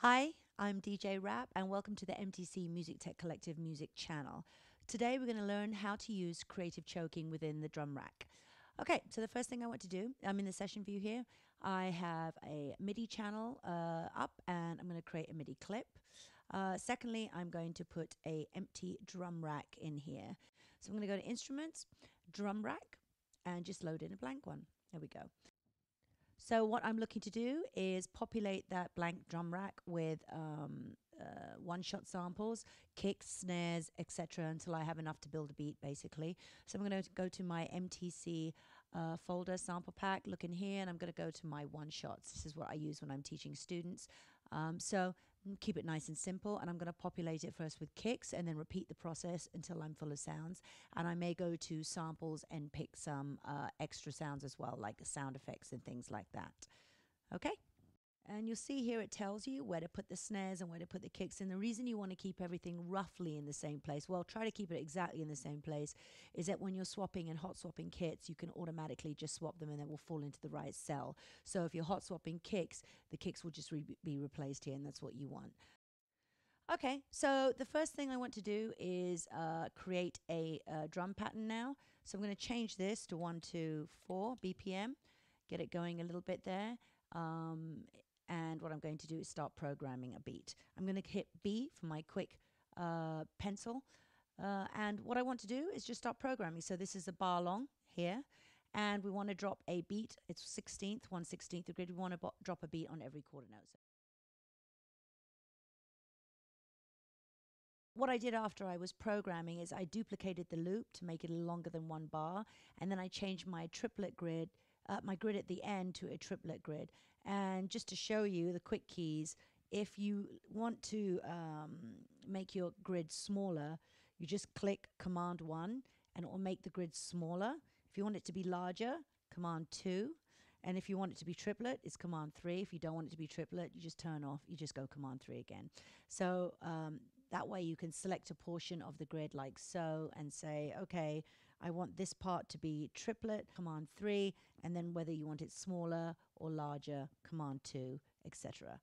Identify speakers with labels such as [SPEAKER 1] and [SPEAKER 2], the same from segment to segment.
[SPEAKER 1] Hi, I'm DJ Rap and welcome to the MTC Music Tech Collective Music channel. Today we're going to learn how to use creative choking within the drum rack. Okay, so the first thing I want to do, I'm in the session view here. I have a MIDI channel up and I'm going to create a MIDI clip. Secondly, I'm going to put a empty drum rack in here. So I'm going to go to Instruments, Drum Rack, and just load in a blank one. There we go. So what I'm looking to do is populate that blank drum rack with one-shot samples, kicks, snares, etc. until I have enough to build a beat, basically. So I'm going to go to my MTC folder sample pack, look in here, and I'm going to go to my one-shots. This is what I use when I'm teaching students. So keep it nice and simple, and I'm going to populate it first with kicks and then repeat the process until I'm full of sounds. And I may go to samples and pick some extra sounds as well, like sound effects and things like that. Okay? And you'll see here it tells you where to put the snares and where to put the kicks. And the reason you want to keep everything roughly in the same place, well, try to keep it exactly in the same place, is that when you're swapping and hot swapping kits, you can automatically just swap them and they will fall into the right cell. So if you're hot swapping kicks, the kicks will just be replaced here, and that's what you want. Okay, so the first thing I want to do is create a drum pattern now. So I'm going to change this to 124 BPM, get it going a little bit there. And what I'm going to do is start programming a beat. I'm going to hit B for my quick pencil. And what I want to do is just start programming. So this is a bar long here. And we want to drop a beat. It's 16th, 1/16th the grid. We want to drop a beat on every quarter note. So what I did after I was programming is I duplicated the loop to make it longer than one bar. And then I changed my triplet grid, my grid at the end to a triplet grid. And just to show you the quick keys, if you want to make your grid smaller, you just click Command 1 and it will make the grid smaller. If you want it to be larger, Command 2. And if you want it to be triplet, it's Command 3. If you don't want it to be triplet, you just turn off, you just go Command 3 again. So that way you can select a portion of the grid like so and say, okay, I want this part to be triplet, Command 3, and then whether you want it smaller or larger, Command 2, etc.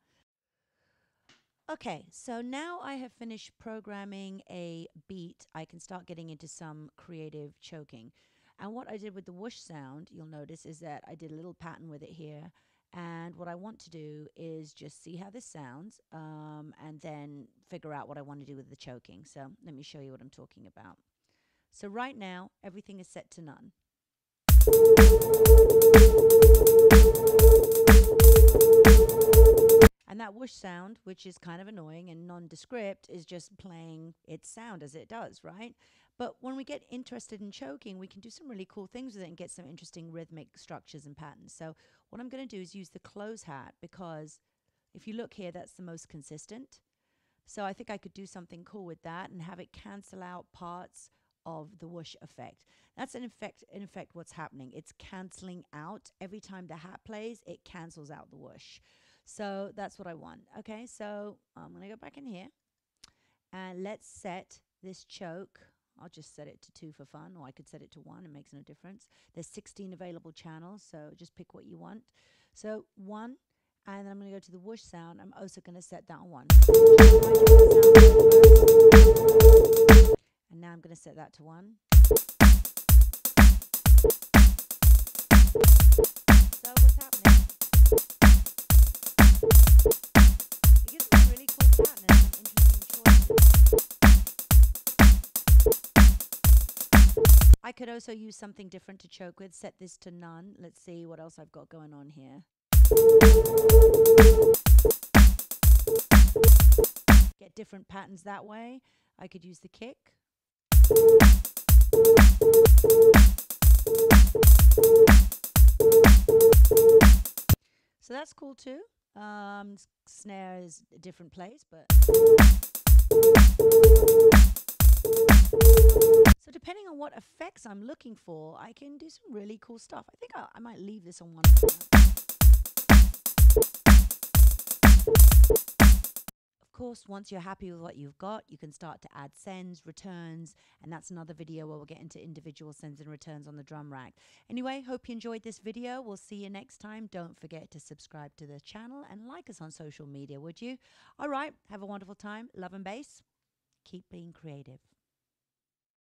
[SPEAKER 1] Okay, so now I have finished programming a beat, I can start getting into some creative choking. And what I did with the whoosh sound, you'll notice, is that I did a little pattern with it here. And what I want to do is just see how this sounds and then figure out what I want to do with the choking. So let me show you what I'm talking about. So right now, everything is set to none. And that whoosh sound, which is kind of annoying and nondescript, is just playing its sound as it does, right? But when we get interested in choking, we can do some really cool things with it and get some interesting rhythmic structures and patterns. So what I'm going to do is use the close hat, because if you look here, that's the most consistent. So I think I could do something cool with that and have it cancel out parts of the whoosh effect. That's in effect what's happening. It's canceling out. Every time the hat plays, it cancels out the whoosh. So that's what I want. Okay, so I'm going to go back in here and let's set this choke. I'll just set it to 2 for fun, or I could set it to 1. It makes no difference. There's 16 available channels, so just pick what you want. So 1, and then I'm going to go to the whoosh sound. I'm also going to set that on 1. And now I'm going to set that to 1. So what's happening? It gives me a really cool pattern and some interesting choices. I could also use something different to choke with. Set this to none. Let's see what else I've got going on here. Get different patterns that way. I could use the kick. So that's cool too. Snare is a different place, but so depending on what effects I'm looking for, I can do some really cool stuff. I think I might leave this on 1. Of course, once you're happy with what you've got, you can start to add sends, returns, and that's another video where we'll get into individual sends and returns on the drum rack. Anyway, hope you enjoyed this video. We'll see you next time. Don't forget to subscribe to the channel and like us on social media, would you? All right, have a wonderful time. Love and bass. Keep being creative.